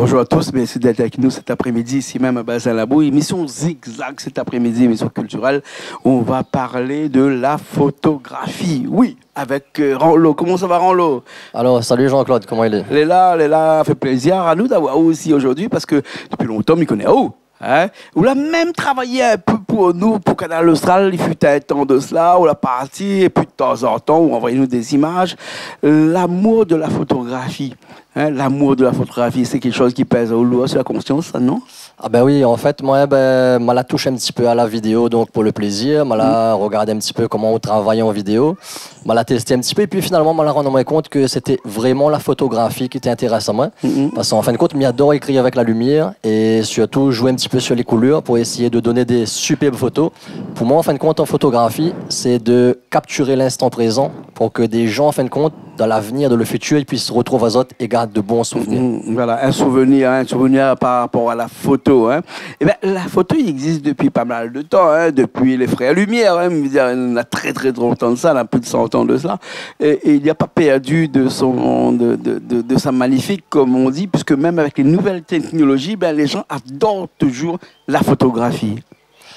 Bonjour à tous, merci d'être avec nous cet après-midi, ici même à Bazin-Labou. Émission Zigzag cet après-midi, émission culturelle. On va parler de la photographie. Oui, avec Ranlo. Comment ça va, Ranlo? Alors, salut Jean-Claude, comment il est? Il est là, fait plaisir à nous d'avoir aussi aujourd'hui parce que depuis longtemps, il connaît où. Hein? On a même travaillé un peu pour nous, pour Canal Austral, il fut un temps de cela, on a parti, et puis de temps en temps, on envoyait nous des images. L'amour de la photographie. Hein, l'amour de la photographie, c'est quelque chose qui pèse au lourd sur la conscience, ça, non? Ah ben oui, en fait, moi, je la touche un petit peu à la vidéo, donc pour le plaisir. Je la regarde un petit peu comment on travaille en vidéo. Je la testé un petit peu, et puis finalement, je la rendu compte que c'était vraiment la photographie qui était intéressante à moi. Parce qu'en fin de compte, j'adore écrire avec la lumière, et surtout jouer un petit peu sur les couleurs pour essayer de donner des superbes photos. Pour moi, en fin de compte, en photographie, c'est de capturer l'instant présent pour que des gens, en fin de compte, dans l'avenir, dans le futur, ils puissent se retrouver aux autres et gardent de bons souvenirs. Voilà, un souvenir par rapport à la photo. Hein. Eh bien, la photo, il existe depuis pas mal de temps, hein, depuis les frères Lumière. Hein, on a très longtemps de ça, on a plus de 100 ans de cela. Et il n'y a pas perdu de sa magnifique, comme on dit, puisque même avec les nouvelles technologies, ben, les gens adorent toujours la photographie.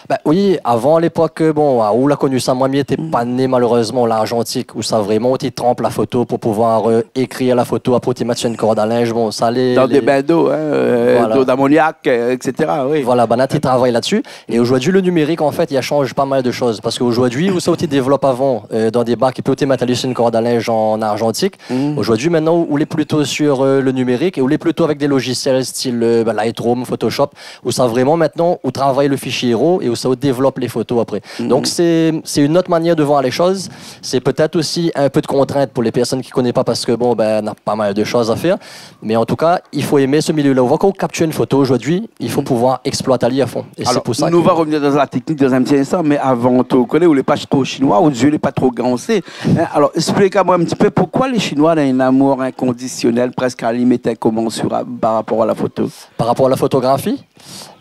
Ben oui, avant l'époque, bon, où l'a connu ça, moi, n'était pas né malheureusement l'argentique, où ça vraiment, tu trempes la photo pour pouvoir écrire la photo, après tu mets sur une corde à linge, bon, ça allait. Dans des bains d'eau, hein, voilà. D'eau d'ammoniac, etc. Oui. Voilà, ben là, tu travailles là-dessus. Et aujourd'hui, le numérique, en fait, il a changé pas mal de choses. Parce qu'aujourd'hui, où ça, tu développes avant, dans des bacs, qui peut mettre sur une corde à linge en argentique. Aujourd'hui, maintenant, où est plutôt sur le numérique et où est plutôt avec des logiciels style Lightroom, Photoshop, où ça vraiment maintenant, où travaille le fichier RAW et où ça développe les photos après. Donc c'est une autre manière de voir les choses. C'est peut-être aussi un peu de contrainte pour les personnes qui ne connaissent pas parce que bon, ben, on a pas mal de choses à faire. Mais en tout cas, il faut aimer ce milieu-là. On voit qu'on capture une photo aujourd'hui, il faut pouvoir exploiter à fond. Et alors, pour ça nous va revenir dans la technique dans un petit instant, mais avant tout, on connaît où les pas trop chinois, où Dieu n'est pas trop gancé. Hein? Alors, expliquez-moi un petit peu pourquoi les Chinois ont un amour inconditionnel, presque à la limite incommensurable par rapport à la photo. Par rapport à la photographie?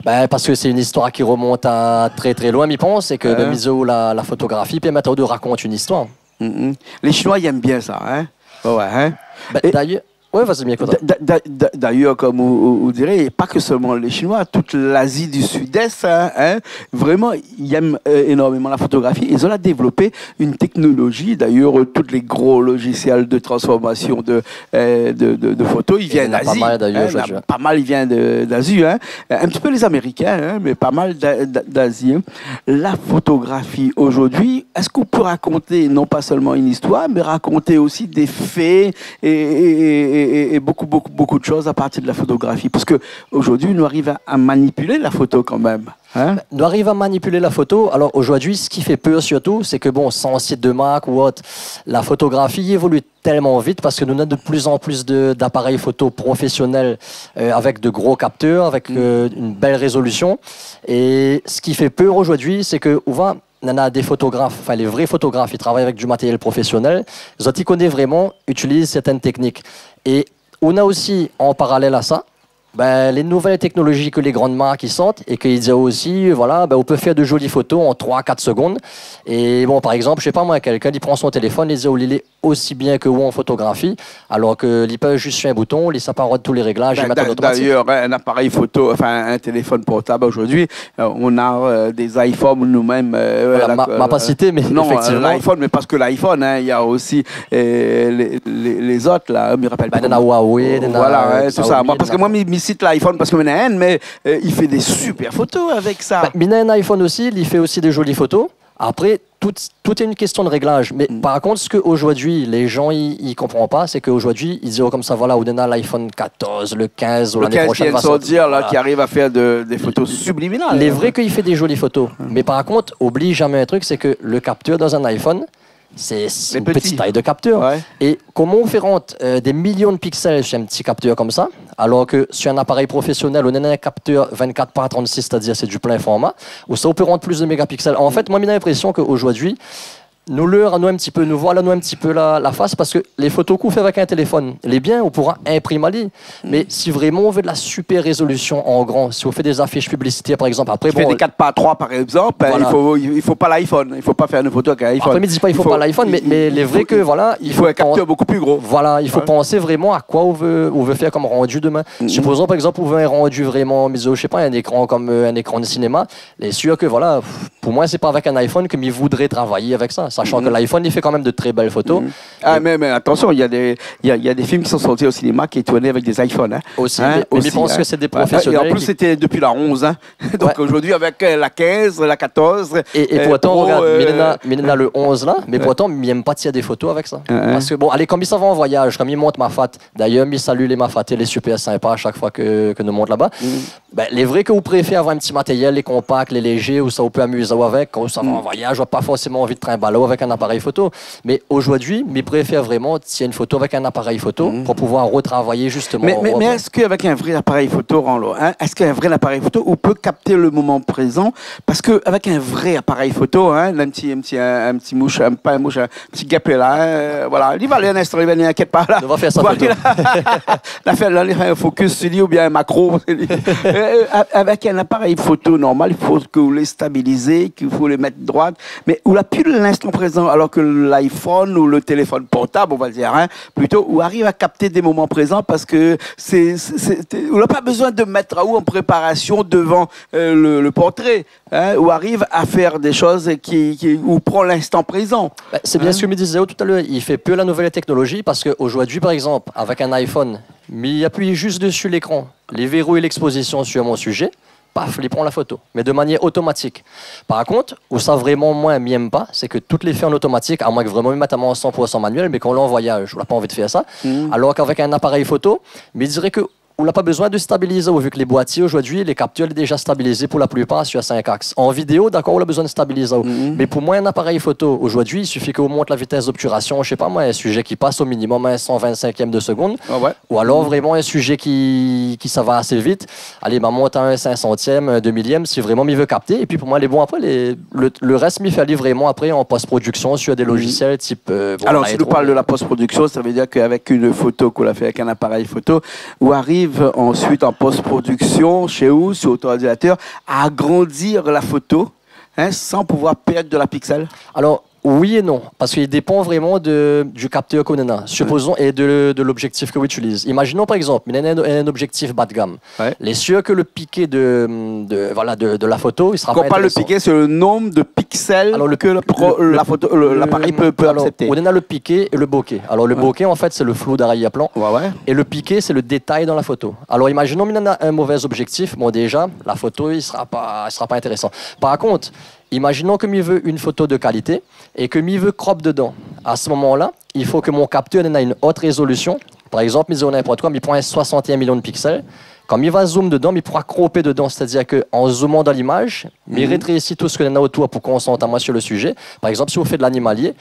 Ben, parce que c'est une histoire qui remonte à très loin, je pense, et que la photographie permet de raconter une histoire. Les Chinois, ils aiment bien ça, hein? Ouais, hein? Ben, d'ailleurs, oui, vas-y, bien content. D'ailleurs, comme vous direz, pas que seulement les Chinois, toute l'Asie du Sud-Est, hein, vraiment, ils aiment énormément la photographie. Ils ont développé une technologie. D'ailleurs, tous les gros logiciels de transformation de photos, ils viennent d'Asie. Pas mal, d'ailleurs, pas mal, ils viennent d'Asie. Hein. Un petit peu les Américains, hein, mais pas mal d'Asie. Hein. La photographie aujourd'hui, est-ce qu'on peut raconter non pas seulement une histoire, mais raconter aussi des faits et beaucoup de choses à partir de la photographie. Parce qu'aujourd'hui, nous arrivons à manipuler la photo quand même. Hein? Nous arrivons à manipuler la photo. Alors aujourd'hui, ce qui fait peur surtout, c'est que bon, sans site de marque ou autre, la photographie évolue tellement vite parce que nous avons de plus en plus d'appareils photo professionnels avec de gros capteurs, avec une belle résolution. Et ce qui fait peur aujourd'hui, c'est que on a des photographes, enfin les vrais photographes, ils travaillent avec du matériel professionnel. Les autres, ils connaissent vraiment, utilisent certaines techniques. Et on a aussi, en parallèle à ça, les nouvelles technologies que les grandes marques ils sortent et qu'ils disent aussi, voilà, on peut faire de jolies photos en 3-4 secondes. Et bon, par exemple, je sais pas moi, quelqu'un il prend son téléphone, il dit, il est aussi bien que vous en photographie, alors qu'il peut juste sur un bouton, il s'apparente tous les réglages et mettre en automatique. D'ailleurs, un appareil photo, enfin un téléphone portable aujourd'hui, on a des iPhones nous-mêmes. M'a pas cité, mais non, effectivement. l'iPhone, mais parce que l'iPhone, hein, il y a aussi les autres là, je me rappelle pas. Huawei, voilà, c'est ça. Parce que moi, je cite l'iPhone parce que j'en ai un, mais il fait des super photos avec ça. Il a un iPhone aussi, il fait aussi des jolies photos. Après, tout est une question de réglage. Mais par contre, ce qu'aujourd'hui, les gens ne comprennent pas, c'est qu'aujourd'hui, ils disent comme ça, voilà, on a l'iPhone 14, le 15, ou l'année prochaine. Le 15 qui vient de sortir, là, qui arrive à faire des photos subliminales. Il est vrai qu'il fait des jolies photos. Mais par contre, oublie jamais un truc, c'est que le capteur dans un iPhone, c'est une petite taille de capteur. Ouais. Et comment on fait rentrer des millions de pixels sur un petit capteur comme ça, alors que sur un appareil professionnel, on a un capteur 24 par 36, c'est-à-dire c'est du plein format, où ça on peut rentrer plus de mégapixels. En fait, moi, j'ai l'impression qu'aujourd'hui, nous leur, nous un petit peu, nous voilà nous un petit peu la face parce que les photos qu'on fait avec un téléphone, les bien, on pourra imprimer. Mais si vraiment on veut de la super résolution en grand, si on fait des affiches publicitaires par exemple, après Tu fais des 4x3 par exemple, voilà. il faut pas l'iPhone, il faut pas faire une photo avec un iPhone. Après, il ne dit pas il faut pas l'iPhone, mais les vrais que voilà, il faut un capteur beaucoup plus gros. Voilà, il faut penser vraiment à quoi on veut faire comme rendu demain. Supposons par exemple on veut un rendu vraiment, je sais pas, un écran comme un écran de cinéma. Et sûr que voilà, pour moi c'est pas avec un iPhone que je voudrais travailler avec ça. Sachant que l'iPhone, il fait quand même de très belles photos. Ah, mais attention, il y a des films qui sont sortis au cinéma qui est tournés avec des iPhones. Hein. Aussi, mais je pense que c'est des professionnels. Et en plus, c'était depuis la 11. Hein. Donc aujourd'hui, avec la 15, la 14. Et pourtant, regarde, Milena le 11 là, mais pourtant, il n'aime pas tirer des photos avec ça. Parce que bon, allez, comme il s'en va en voyage, comme il monte Mafat, d'ailleurs, il salue les Mafat, il est super sympa à chaque fois que nous monte là-bas. Ben, les vrais que vous préférez avoir un petit matériel, les compacts, les légers, où ça vous peut amuser avec, quand ça va en voyage, pas forcément envie de trimballer avec un appareil photo. Mais aujourd'hui, je préfère vraiment tirer une photo avec un appareil photo pour pouvoir retravailler justement. Mais est-ce qu'avec un vrai appareil photo, est-ce qu'un vrai appareil photo, on peut capter le moment présent? Parce qu'avec un vrai appareil photo, un petit mouche, pas un mouche, un petit gapé là, voilà, il va aller un instant, il va aller, inquiète pas là. On va faire ça photo. Il fait un focus sur lui ou bien un macro. Avec un appareil photo normal, il faut que vous les stabilisez, qu'il faut les mettre droite, mais on l'a plus l'instant présent, alors que l'iPhone ou le téléphone portable, on va dire, plutôt, on arrive à capter des moments présents parce que on n'a pas besoin de mettre en préparation devant le portrait, on arrive à faire des choses où prend l'instant présent. C'est bien ce que me disait tout à l'heure, il fait peu la nouvelle technologie parce qu'aujourd'hui, par exemple, avec un iPhone, il appuie juste dessus l'écran, les verrouille l'exposition sur mon sujet, paf, il prend la photo, mais de manière automatique. Par contre, où ça vraiment, moi, m'aime pas, c'est que toutes les faits en automatique, à moins que vraiment mettre en 100% manuel, mais quand on l'envoie, je n'ai pas envie de faire ça. Alors qu'avec un appareil photo, mais je dirais que on n'a pas besoin de stabiliser, vu que les boîtiers aujourd'hui, les capteurs sont déjà stabilisés pour la plupart sur 5 axes. En vidéo, d'accord, on a besoin de stabiliser. Mais pour moi, un appareil photo, aujourd'hui, il suffit qu'on monte la vitesse d'obturation, je sais pas moi, un sujet qui passe au minimum à 125e de seconde, ou alors vraiment un sujet qui ça va assez vite. Allez, monte à un 500e, un 2000e, si vraiment il veut capter. Et puis pour moi, les bons après, le reste, il fait vraiment après en post-production sur des logiciels type. Alors, si nous parlons de la post-production, ça veut dire qu'avec une photo qu'on a fait avec un appareil photo, où arrive ensuite en post-production chez vous, sur votre ordinateur, à agrandir la photo sans pouvoir perdre de la pixel? Alors, oui et non, parce qu'il dépend vraiment du capteur qu'on a, supposons, et de l'objectif que vous utilisez. Imaginons par exemple, il y a un objectif bas de gamme. Les sûr que le piqué de la photo, il sera quand pas on parle de piqué, c'est le nombre de pixels que l'appareil peut accepter. On a le piqué et le bokeh. Alors le bokeh, en fait, c'est le flou d'arrière-plan. Et le piqué, c'est le détail dans la photo. Alors imaginons qu'il y a un mauvais objectif. Bon, déjà, la photo, il sera pas intéressant. Par contre, imaginons que je veux une photo de qualité et que je veux crop dedans. À ce moment-là, il faut que mon capteur ait une haute résolution. Par exemple, on a n'importe quoi, il prend 61 millions de pixels. Quand il va zoom dedans, il pourra cropper dedans. C'est-à-dire qu'en zoomant dans l'image, il rétrécit tout ce qu'on a autour pour qu'on s'entende moi sur le sujet. Par exemple, si on fait de l'animalier,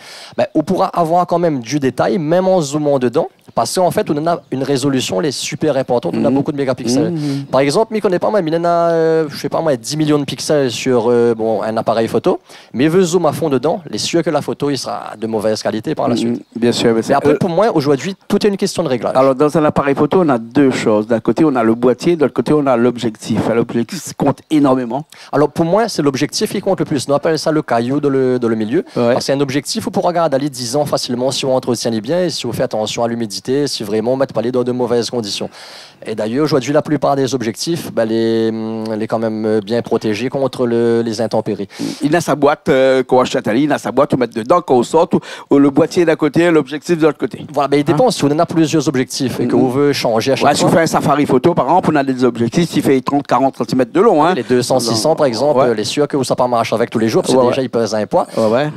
on pourra avoir quand même du détail, même en zoomant dedans. Parce qu'en fait, on a une résolution les super importante, on a beaucoup de mégapixels. Par exemple, je connais pas, il en a, je sais pas moi, 10 millions de pixels sur un appareil photo, mais il veut zoom à fond dedans, les sûr que la photo il sera de mauvaise qualité par la suite. Bien sûr. Mais après, pour moi, aujourd'hui, tout est une question de réglage. Alors, dans un appareil photo, on a deux choses. D'un côté, on a le boîtier, de l'autre côté, on a l'objectif. L'objectif compte énormément. Alors, pour moi, c'est l'objectif qui compte le plus. On appelle ça le caillou dans le milieu. Parce que c'est un objectif où pour regarder aller 10 ans facilement si on entretient bien et si on fait attention à l'humidité, si vraiment on ne met pas les dans de mauvaises conditions. Et d'ailleurs, aujourd'hui, la plupart des objectifs, les quand même bien protégés contre les intempéries. Il a sa boîte qu'on achète à il a sa boîte où mettre dedans quand on sort, ou le boîtier d'un côté, l'objectif de l'autre côté. Voilà, il dépend. Si on en a plusieurs objectifs et qu'on veut changer à chaque fois. Si on fait un safari photo, par exemple, on a des objectifs qui fait 30-40 cm de long. Les 200-600, par exemple, les sûr que ça pas marche avec tous les jours, parce que déjà, ils pèsent un poids.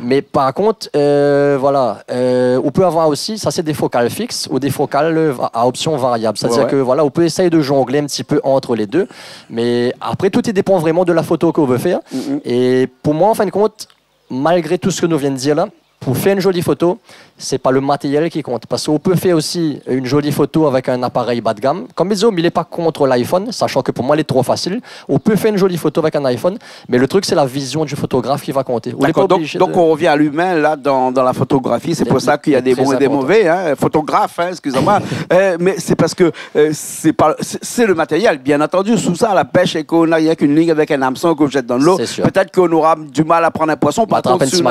Mais par contre, on peut avoir aussi, ça c'est des focales fixes ou des focales à option variable. C'est-à-dire que on peut essayer de jongler un petit peu entre les deux. Mais après, tout dépend vraiment de la photo qu'on veut faire. Et pour moi, en fin de compte, malgré tout ce que nous venons de dire là, pour faire une jolie photo, c'est pas le matériel qui compte. Parce qu'on peut faire aussi une jolie photo avec un appareil bas de gamme. Comme disons, il n'est pas contre l'iPhone, sachant que pour moi, il est trop facile. On peut faire une jolie photo avec un iPhone, mais le truc, c'est la vision du photographe qui va compter. Donc, on revient à l'humain, là, dans la photographie. C'est pour ça qu'il y a des bons et des mauvais, hein, photographes, hein, excusez-moi. Mais c'est parce que c'est le matériel, bien entendu. Sous ça, la pêche, et qu'on n'a rien qu'une ligne avec un hameçon qu'on jette dans l'eau. Peut-être qu'on aura du mal à prendre un poisson, par contre, sur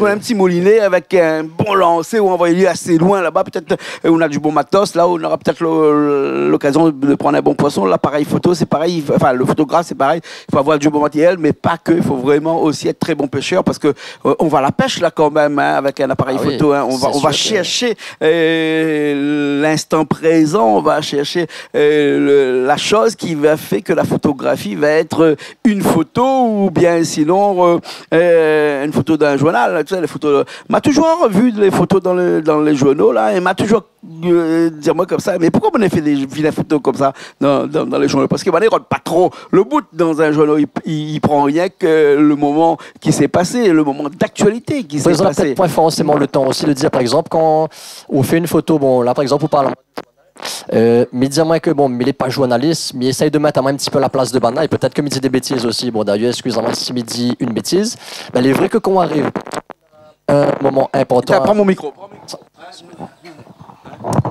un petit moulinet avec un bon lancer ou envoyer assez loin là-bas, peut-être on a du bon matos, là on aura peut-être l'occasion de prendre un bon poisson. L'appareil photo, c'est pareil, enfin le photographe, c'est pareil, il faut avoir du bon matériel, mais pas que, il faut vraiment aussi être très bon pêcheur parce que on va à la pêche là quand même, hein, avec un appareil photo, hein. On va chercher l'instant présent, on va chercher la chose qui va faire que la photographie va être une photo ou bien sinon une photo d'un journal. Tu sais, les photos, m'a toujours vu les photos dans les journaux là, et m'a toujours dire moi comme ça, mais pourquoi on a fait des vilaines photos comme ça dans les journaux? Parce que on ne rentre pas trop le bout dans un journal, il prend rien que le moment qui s'est passé, le moment d'actualité qui s'est passé. Peut-être pas forcément le temps aussi de dire, par exemple, quand on fait une photo, bon là par exemple on parle mais dis-moi que bon, mais il n'est pas journaliste, mais il essaye de mettre à moi un petit peu la place de Bana, et peut-être que il dit des bêtises aussi. Bon d'ailleurs, excusez-moi si il dit une bêtise, mais il est vrai que quand on arrive un moment important. Prends mon micro.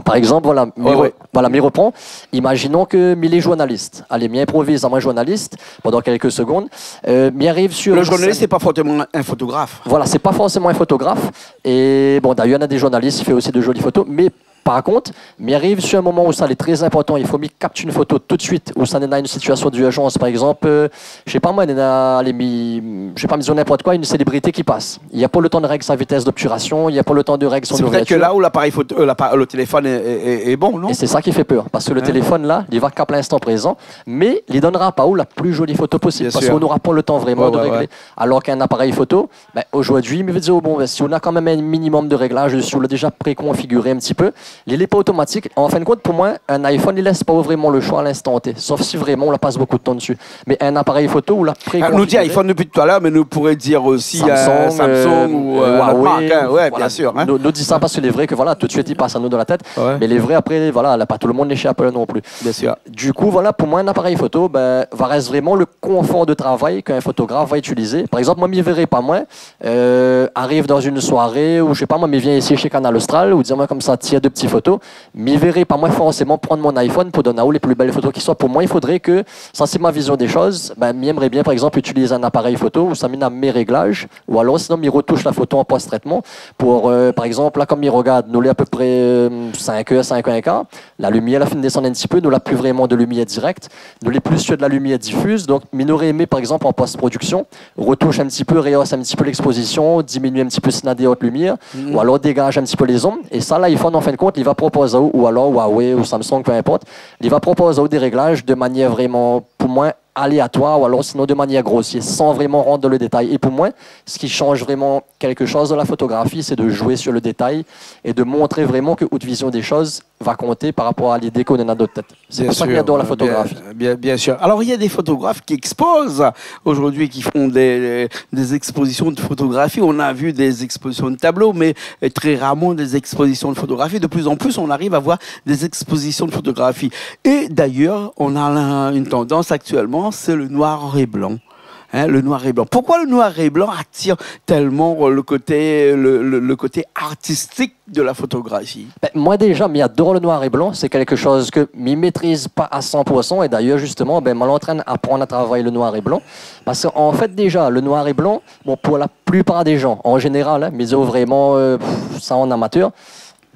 Par exemple, voilà, m'y reprend. Imaginons que il est journaliste. Allez, m'y improvise à moi journaliste pendant quelques secondes. M'y arrive sur. Le journaliste, c'est pas forcément un photographe. Voilà, c'est pas forcément un photographe. Et bon, d'ailleurs, il y en a des journalistes qui font aussi de jolies photos, mais par contre, m'y arrive sur un moment où ça est très important, il faut m'y capturer une photo tout de suite, où ça n'est pas une situation d'urgence. Par exemple, je sais pas moi, je sais pas, disons n'importe quoi, une célébrité qui passe. Il n'y a pas le temps de régler sa vitesse d'obturation, il n'y a pas le temps de régler son ouverture. C'est peut-être que là où l'appareil photo, le téléphone est bon, non? Et c'est ça qui fait peur, parce que le téléphone là, il va capter l'instant présent, mais il donnera pas où la plus jolie photo possible, parce qu'on n'aura pas le temps vraiment de régler. Alors qu'un appareil photo, aujourd'hui, il me dit, bon, si on a quand même un minimum de réglage, si on l'a déjà préconfiguré un petit peu, il n'est pas automatique. En fin de compte, pour moi, un iPhone, il ne laisse pas vraiment le choix à l'instant T. Sauf si vraiment on la passe beaucoup de temps dessus. Mais un appareil photo, on l'a préconfiguré. Nous dit iPhone depuis tout à l'heure, mais nous pourrait dire aussi Samsung ou Huawei. Hein, ouais, bien sûr. Hein. Nous dit ça parce qu'il est vrai que voilà, tout de suite, il passe à nous dans la tête. Ouais. Mais il est vrai, après, voilà, pas tout le monde n'est chez Apple non plus. Bien sûr. Du coup, voilà, pour moi, un appareil photo va rester vraiment le confort de travail qu'un photographe va utiliser. Par exemple, moi, je ne verrai pas moi, arrive dans une soirée ou je sais pas, moi, je viens ici chez Canal Austral ou dire-moi comme ça, tire deux petites photos. Je ne verrai pas moi forcément prendre mon iPhone pour donner à les plus belles photos qui soient. Pour moi, il faudrait que, ça c'est ma vision des choses, j'aimerais bien par exemple utiliser un appareil photo où ça mène à mes réglages, ou alors sinon il retouche la photo en post-traitement pour, par exemple, là comme il regarde, nous l'est à peu près 5 heures, 5 heures et quart, la lumière, la fin de descendre un petit peu, nous l'a plus vraiment de lumière directe, nous l'est plus sur de la lumière diffuse, donc il aurait aimé par exemple en post-production, retouche un petit peu, rehausse un petit peu l'exposition, diminue un petit peu sinon des hautes lumières, ou alors dégage un petit peu les ombres, et ça l'iPhone en fin de compte, il va proposer ou alors Huawei ou Samsung, peu importe, il va proposer des réglages de manière vraiment, pour moi, aléatoire ou alors sinon de manière grossière, sans vraiment rendre dans le détail. Et pour moi, ce qui change vraiment quelque chose dans la photographie, c'est de jouer sur le détail et de montrer vraiment que haute vision des choses va compter par rapport à l'idée qu'on en a d'autres têtes. C'est pour ça qu'il y a dans la photographie. Bien sûr. Alors, il y a des photographes qui exposent aujourd'hui, qui font des expositions de photographie. On a vu des expositions de tableaux, mais très rarement des expositions de photographie. De plus en plus, on arrive à voir des expositions de photographie. Et d'ailleurs, on a une tendance actuellement, c'est le noir et blanc. Hein, le noir et blanc. Pourquoi le noir et blanc attire tellement le côté artistique de la photographie? Moi déjà, j'adore le noir et blanc. C'est quelque chose que je ne maîtrise pas à 100%. Et d'ailleurs, justement, je m'entraîne à apprendre à travailler le noir et blanc. Parce qu'en fait, déjà, le noir et blanc, bon, pour la plupart des gens, en général, hein, mais vraiment, ça en amateur,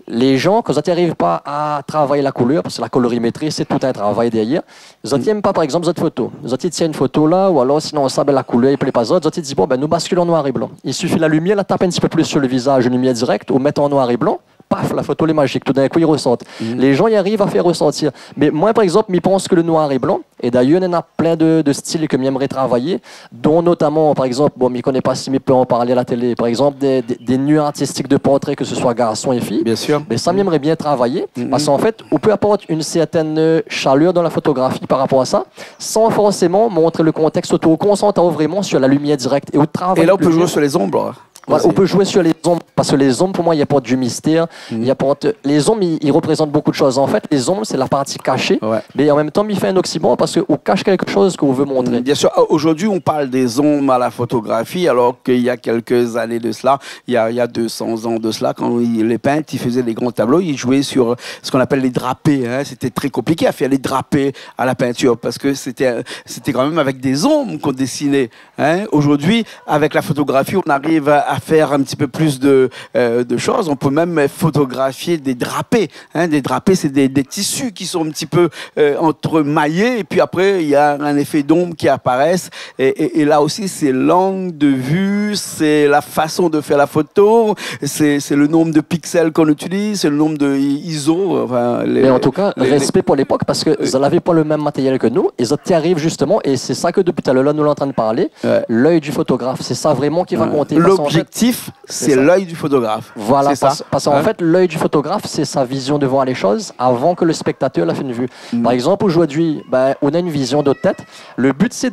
les gens, quand ils n'arrivent pas à travailler la couleur, parce que la colorimétrie, c'est tout un travail derrière, ils n'aiment pas, par exemple, cette photo. Ils tiennent une photo là, ou alors sinon, on sait la couleur, il ne plaît pas ça. Ils disent, bon, nous basculons en noir et blanc. Il suffit la lumière, la tape un petit peu plus sur le visage, une lumière directe, ou mettre en noir et blanc. Paf, la photo est magique, tout d'un coup ils ressentent. Les gens y arrivent à faire ressentir. Mais moi par exemple, je pense que le noir et blanc, et d'ailleurs il y en a plein de styles que j'aimerais travailler, dont notamment par exemple, bon, je ne connais pas si je peux en parler à la télé, par exemple des nus artistiques de portraits, que ce soit garçons et filles. Bien sûr. Mais ça j'aimerais bien travailler, parce qu'en fait, on peut apporter une certaine chaleur dans la photographie par rapport à ça, sans forcément montrer le contexte autour, concentrant vraiment sur la lumière directe. Et là on peut jouer sur les ombres. Voilà, on peut jouer sur les ombres. parce que les ombres, pour moi, il apportent du mystère. Les ombres, ils représentent beaucoup de choses. En fait, les ombres, c'est la partie cachée, mais en même temps, il fait un oxymore parce qu'on cache quelque chose qu'on veut montrer. Bien sûr, aujourd'hui, on parle des ombres à la photographie, alors qu'il y a quelques années de cela, il y a 200 ans de cela, quand les peintres, ils faisaient des grands tableaux, ils jouaient sur ce qu'on appelle les drapés. Hein. C'était très compliqué à faire les drapés à la peinture, parce que c'était quand même avec des ombres qu'on dessinait. Hein. Aujourd'hui, avec la photographie, on arrive à faire un petit peu plus de choses. On peut même photographier des drapés. Hein. Des drapés, c'est des tissus qui sont un petit peu entremaillés, et puis après, il y a un effet d'ombre qui apparaissent. Et là aussi, c'est l'angle de vue, c'est la façon de faire la photo, c'est le nombre de pixels qu'on utilise, c'est le nombre de ISO. Enfin, mais en tout cas, respect pour l'époque, parce que ils n'avaient pas le même matériel que nous. Et ça y arrive justement, et c'est ça que depuis tout à l'heure, nous sommes en train de parler, l'œil du photographe. C'est ça vraiment qui va compter. L'objectif, c'est l'œil du photographe. Voilà, parce qu'en fait, l'œil du photographe, c'est sa vision de voir les choses avant que le spectateur la fait une vue. Par exemple, aujourd'hui, on a une vision de tête. Le but, c'est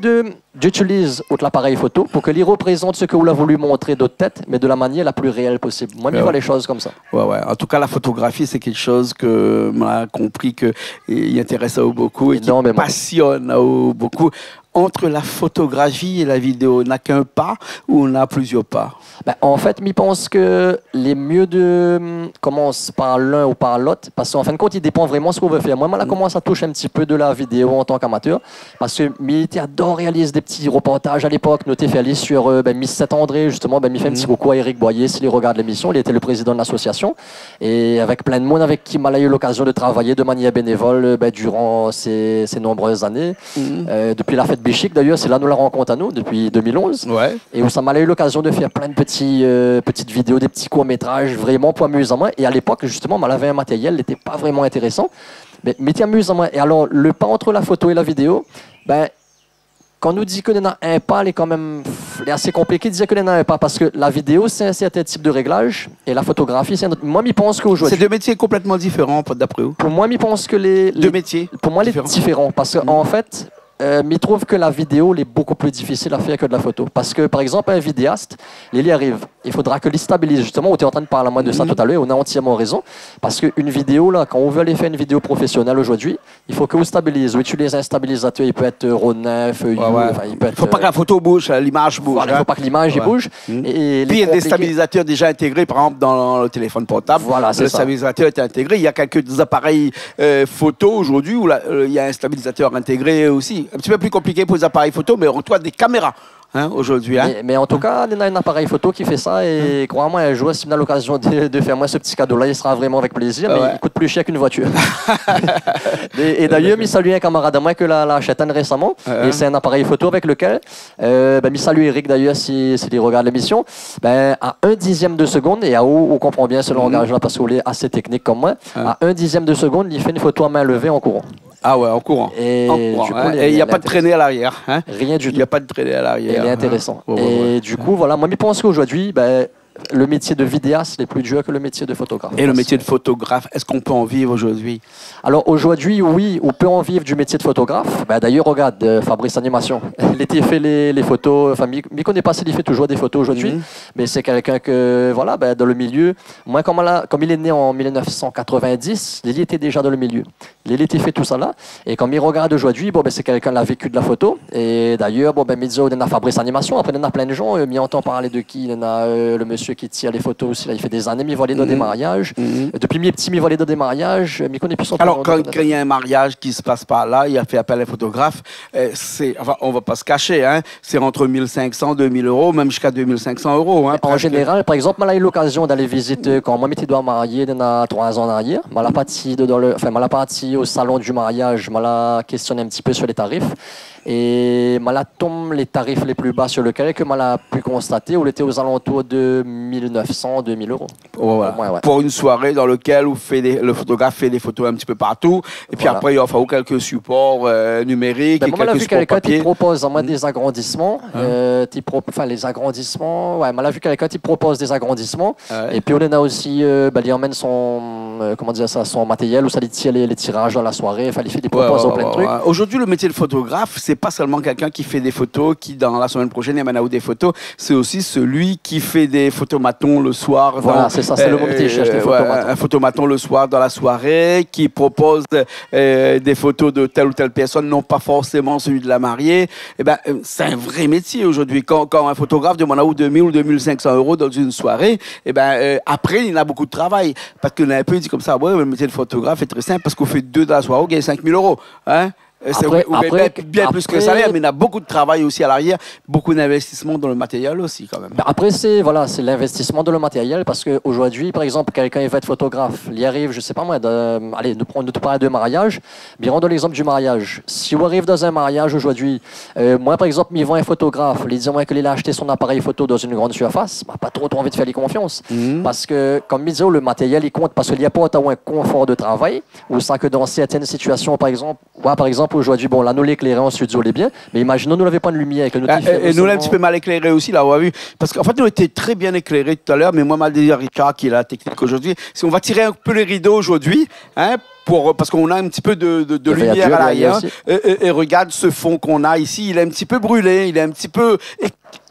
d'utiliser l'appareil photo pour qu'il représente ce que vous l'avez voulu montrer de tête, mais de la manière la plus réelle possible. Moi, je vois les choses comme ça. Ouais. En tout cas, la photographie, c'est quelque chose que m'a compris qu'il intéresse beaucoup et qui passionne beaucoup. Entre la photographie et la vidéo, on n'a qu'un pas ou on a plusieurs pas? En fait, je pense que les mieux de commencer par l'un ou par l'autre, parce qu'en fin de compte, il dépend vraiment de ce qu'on veut faire. Moi, je commence à toucher un petit peu de la vidéo en tant qu'amateur, parce que j'adore réaliser des petits reportages à l'époque, noté fait aller sur Miss Saint-André, justement, il fait un petit coucou à Eric Boyer, s'il regarde l'émission, il était le président de l'association, et avec plein de monde avec qui m'a eu l'occasion de travailler de manière bénévole durant ces nombreuses années, depuis la fête Béchic, d'ailleurs, c'est là nous la rencontre à nous, depuis 2011. Et où ça m'a eu l'occasion de faire plein de petites vidéos, des petits courts-métrages, vraiment pour amusement. Et à l'époque, justement, on avait un matériel, n'était pas vraiment intéressant, mais c'était amusant. Et alors, le pas entre la photo et la vidéo, quand on nous dit que l'on a un pas, il est assez compliqué de dire que l'on a un pas, parce que la vidéo, c'est un certain type de réglage, et la photographie, c'est un autre. Moi, je pense qu'aujourd'hui... C'est deux métiers complètement différents, d'après vous? Pour moi, je pense que deux métiers pour moi, différents. Les différents, parce qu'en fait... je trouve que la vidéo est beaucoup plus difficile à faire que de la photo. Parce que, par exemple, un vidéaste, il y arrive. Il faudra que il stabilise. Justement, on était en train de parler à moi de ça tout à l'heure, on a entièrement raison. Parce qu'une vidéo, là, quand on veut aller faire une vidéo professionnelle aujourd'hui, il faut que vous stabilisez. Vous utilisez un stabilisateur, il peut être RAW9, il ne faut pas que la photo bouge, l'image bouge. Voilà, il ne faut pas que l'image bouge. Et puis, il y a des stabilisateurs déjà intégrés, par exemple, dans le téléphone portable. Voilà, le stabilisateur est intégré. Il y a quelques appareils photo aujourd'hui où il y a un stabilisateur intégré aussi. Un petit peu plus compliqué pour les appareils photo, mais on doit des caméras aujourd'hui. Mais en tout cas, on a un appareil photo qui fait ça, et crois-moi, un jour, si on a l'occasion de faire moi ce petit cadeau-là, il sera vraiment avec plaisir, mais il coûte plus cher qu'une voiture. et d'ailleurs, je salue un camarade à moi que l'a acheté récemment, et c'est un appareil photo avec lequel, je salue Eric d'ailleurs, s'il regarde l'émission, à 1/10 de seconde, et à où on comprend bien ce langage-là, parce qu'on est assez technique comme moi, à 1/10 de seconde, il fait une photo à main levée en courant. Ah ouais, en courant. Et il n'y a pas de traînée à l'arrière. Rien du tout. Il n'y a pas de traînée à l'arrière. Il est intéressant. Du coup, voilà, moi, je pense qu'aujourd'hui, le métier de vidéaste est plus dur que le métier de photographe. Et le métier de photographe, est-ce qu'on peut en vivre aujourd'hui? Alors aujourd'hui, oui, on peut en vivre du métier de photographe. D'ailleurs, regarde, Fabrice Animation. Il était fait les photos, enfin, je ne connais pas s'il fait toujours des photos aujourd'hui, mais c'est quelqu'un que, voilà, dans le milieu, moi, comme il est né en 1990, il était déjà dans le milieu. Il était fait tout ça là. Et comme il regarde aujourd'hui, c'est quelqu'un qui a vécu de la photo. Et d'ailleurs, il y a Fabrice Animation. Après, il y en a plein de gens. Il entend parler de qui? Il y en a le monsieur qui tire les photos aussi. Là, il fait des années, il va aller dans des mariages. Depuis mes petits, il va aller dans des mariages. Mais connaît plus son Alors, quand il y a un mariage qui se passe par là, il a fait appel à un photographe. On ne va pas se cacher. C'est entre 1 500, 2 000 euros, même jusqu'à 2 500 euros. En général, par exemple, on a eu l'occasion d'aller visiter, quand moi, je dois marier, il y a 3 ans en arrière. Je suis parti au salon du mariage, je me questionné un petit peu sur les tarifs. Et tombe les tarifs les plus bas sur lesquels que m'a pu constater, où il était aux alentours de 1 900, 2 000 euros. Voilà. Pour une soirée dans laquelle le photographe fait des photos un petit peu partout, et puis après il y a quelques supports numériques. Moi, j'ai vu quelqu'un qui propose des agrandissements. Les agrandissements, moi, j'ai vu quelqu'un qui propose des agrandissements. Et puis on en a aussi, il emmène comment dire ça, son matériel, ou ça lui tire les tirages dans la soirée, il fallait faire des propositions, plein de trucs. Aujourd'hui, le métier de photographe, c'est pas seulement quelqu'un qui fait des photos, qui dans la semaine prochaine il y a des photos, c'est aussi celui qui fait des photomatons le soir. Voilà, c'est ça, c'est le mot métier, cherche des photomatons. Un photomaton le soir dans la soirée, qui propose des photos de telle ou telle personne, non pas forcément celui de la mariée. Eh ben, c'est un vrai métier aujourd'hui. Quand un photographe demande ou 2000 ou 2500 euros dans une soirée, eh ben, après, il a beaucoup de travail. Parce qu'on a un peu dit comme ça, ouais, le métier de photographe est très simple parce qu'on fait 2 dans la soirée, on gagne 5000 euros. Hein? Bien plus que le salaire, mais il y a beaucoup de travail aussi à l'arrière, beaucoup d'investissement dans le matériel aussi quand même. Après, c'est l'investissement dans le matériel parce qu'aujourd'hui, par exemple, quelqu'un va être photographe, il arrive, je sais pas moi, allez, nous parler de mariage, bien dans l'exemple du mariage. Si on arrive dans un mariage aujourd'hui, moi par exemple, il vend un photographe, il dit moi qu'il a acheté son appareil photo dans une grande surface, pas trop envie de faire les confiance. Parce que, comme il disait, le matériel il compte parce qu'il n'y a pas un confort de travail, ou ça que dans certaines situations, par exemple, aujourd'hui, bon, là, nous l'éclairer en studio, les bien, mais imaginons, nous n'avions pas de lumière. Et nous, on est un petit peu mal éclairé aussi, là, on a vu. Parce qu'en fait, nous étions très bien éclairés tout à l'heure, mais moi, mal dit à Richard, qui est la technique aujourd'hui, si on va tirer un peu les rideaux aujourd'hui, hein, parce qu'on a un petit peu de lumière à l'arrière, et regarde ce fond qu'on a ici, il est un petit peu brûlé, il est un petit peu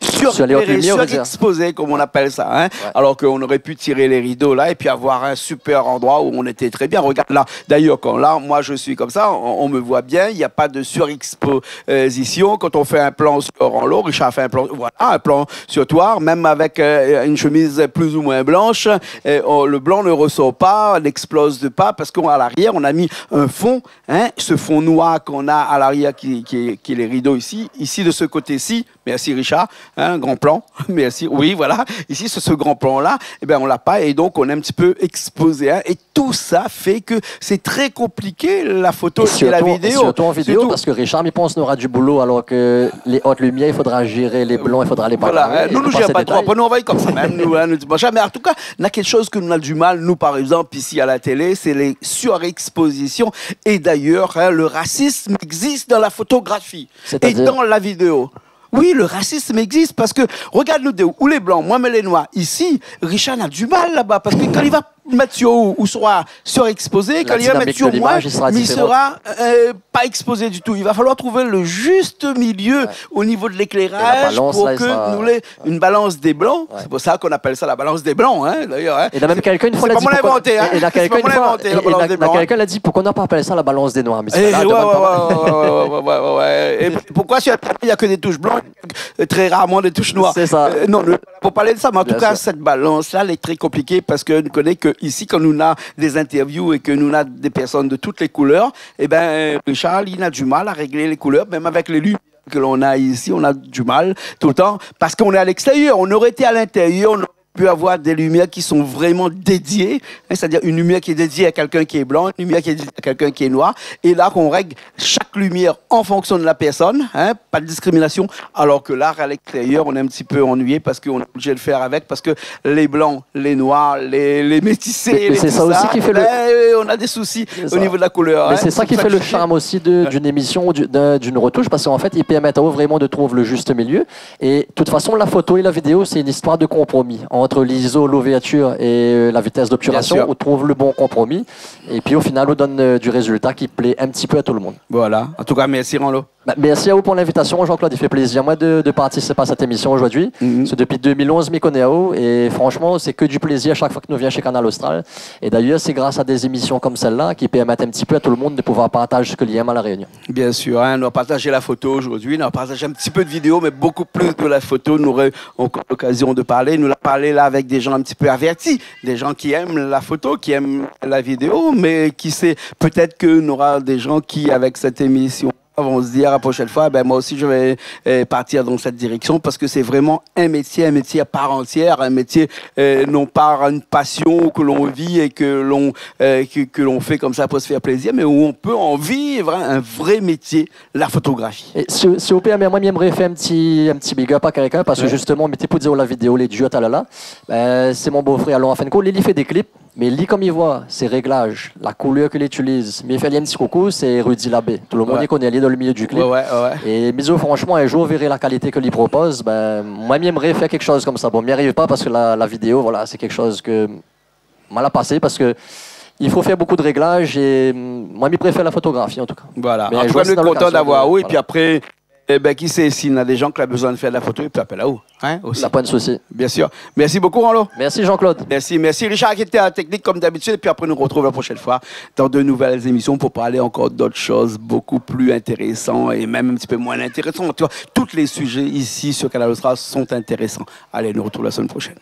surexposé, comme on appelle ça. Hein? Ouais. Alors qu'on aurait pu tirer les rideaux là et puis avoir un super endroit où on était très bien. Regarde là, d'ailleurs, quand là, moi je suis comme ça, on me voit bien, il n'y a pas de surexposition. Quand on fait un plan sur Roland, Richard fait un plan sur toi, même avec une chemise plus ou moins blanche, le blanc ne ressort pas, n'explose pas, parce qu'à l'arrière, on a mis un fond, hein, ce fond noir qu'on a à l'arrière qui est les rideaux ici de ce côté-ci. Merci Richard, hein, grand plan, merci. Oui, voilà, ici sur ce grand plan-là, eh ben, on l'a pas et donc on est un petit peu exposé. Hein, et tout ça fait que c'est très compliqué la photo et la vidéo. Surtout en vidéo, parce que Richard, il pense qu'on aura du boulot alors que les hautes lumières, il faudra gérer les blancs, il faudra les préparer. Voilà, nous ne gérons pas trop, nous on va comme ça même. nous disons, mais en tout cas, on a quelque chose que nous avons du mal, nous par exemple, ici à la télé, c'est les surexpositions. Et d'ailleurs, hein, le racisme existe dans la photographie et dans la vidéo. Oui, le racisme existe parce que, regarde-nous où les blancs, moi mais les noirs. Ici, Richard a du mal là-bas parce que quand il va mettre sur haut ou sera surexposé, quand il va mettre sur moi, il sera pas exposé du tout. Il va falloir trouver le juste milieu au niveau de l'éclairage pour que nous ayons une balance des blancs. Ouais. C'est pour ça qu'on appelle ça la balance des blancs, hein, d'ailleurs. Hein. Et là même quelqu'un une fois l'a dit. C'est pas mon inventé, hein. Quelqu'un l'a dit pourquoi on n'a pas appelé ça la balance des noirs. Mais Et pourquoi il n'y a que des touches blanches, très rarement des touches noires. C'est ça. Non, pour parler de ça, mais en tout cas, cette balance-là, elle est très compliquée parce que nous connaissons que ici, quand nous avons des interviews et que nous avons des personnes de toutes les couleurs, eh ben, Richard, il a du mal à régler les couleurs, même avec les lumières que l'on a ici, on a du mal tout le temps parce qu'on est à l'extérieur. On aurait été à l'intérieur, on peut avoir des lumières qui sont vraiment dédiées, hein, c'est-à-dire une lumière qui est dédiée à quelqu'un qui est blanc, une lumière qui est dédiée à quelqu'un qui est noir, et là qu'on règle chaque lumière en fonction de la personne, hein, pas de discrimination, alors que là, à l'extérieur, on est un petit peu ennuyé parce qu'on est obligé de le faire avec, parce que les blancs, les noirs, les métissés, c'est ça aussi qui fait on a des soucis au niveau de la couleur. Mais c'est ça qui fait le charme aussi d'une émission, d'une retouche, parce qu'en fait, ils permettent vraiment de trouver le juste milieu, et de toute façon, la photo et la vidéo, c'est une histoire de compromis entre l'ISO, l'ouverture et la vitesse d'obturation, on trouve le bon compromis. Et puis au final, on donne du résultat qui plaît un petit peu à tout le monde. Voilà. En tout cas, merci Ranlo. Merci à vous pour l'invitation, Jean-Claude. Il fait plaisir moi de participer à cette émission aujourd'hui. C'est depuis 2011, je connais et franchement, c'est que du plaisir à chaque fois que nous venons chez Canal Austral. Et d'ailleurs, c'est grâce à des émissions comme celle-là qui permettent un petit peu à tout le monde de pouvoir partager ce que l'IM à la Réunion. Bien sûr, hein, on a partagé la photo aujourd'hui, on a partagé un petit peu de vidéo, mais beaucoup plus de la photo. Nous aurons encore l'occasion de parler. Nous l'avons parlé là avec des gens un petit peu avertis, des gens qui aiment la photo, qui aiment la vidéo, mais qui sait peut-être que nous aura des gens qui, avec cette émission, vont se dire la prochaine fois, ben moi aussi je vais partir dans cette direction parce que c'est vraiment un métier à part entière, un métier non pas une passion que l'on vit et que l'on fait comme ça pour se faire plaisir, mais où on peut en vivre un vrai métier, la photographie. Et si vous plaît, moi j'aimerais faire un petit big up à quelqu'un parce que justement, mettez pour dire la vidéo, les duos, c'est mon beau-frère. Alors en fin de compte, il fait des clips. Mais lui, comme il voit, ses réglages, la couleur qu'il utilise, mais il fait un petit coucou, c'est Rudy Labbé. Tout le monde connaît, il est dans le milieu du clip. Et Miso, franchement, un jour, verrez la qualité que lui propose. Ben, moi, j'aimerais faire quelque chose comme ça. Bon, je n'y arrive pas parce que la vidéo, voilà, c'est quelque chose que mal à passer parce que Il faut faire beaucoup de réglages et moi, je préfère la photographie en tout cas. Voilà. Mais En tout je cas, reste nous dans sommes contents l'occasion d'avoir de- vous. Et voilà. puis après, eh ben, qui sait, s'il y a des gens qui ont besoin de faire de la photo, ils peuvent appeler là haut. Hein, aussi. Ça, pas de souci. Bien sûr. Merci beaucoup, Rollo. Merci Jean-Claude. Merci, merci. Richard qui était à la technique comme d'habitude. Et puis après, nous retrouvons la prochaine fois dans de nouvelles émissions pour parler encore d'autres choses beaucoup plus intéressantes et même un petit peu moins intéressantes. Tu vois, tous les sujets ici sur Canal Austral sont intéressants. Allez, nous retrouvons la semaine prochaine.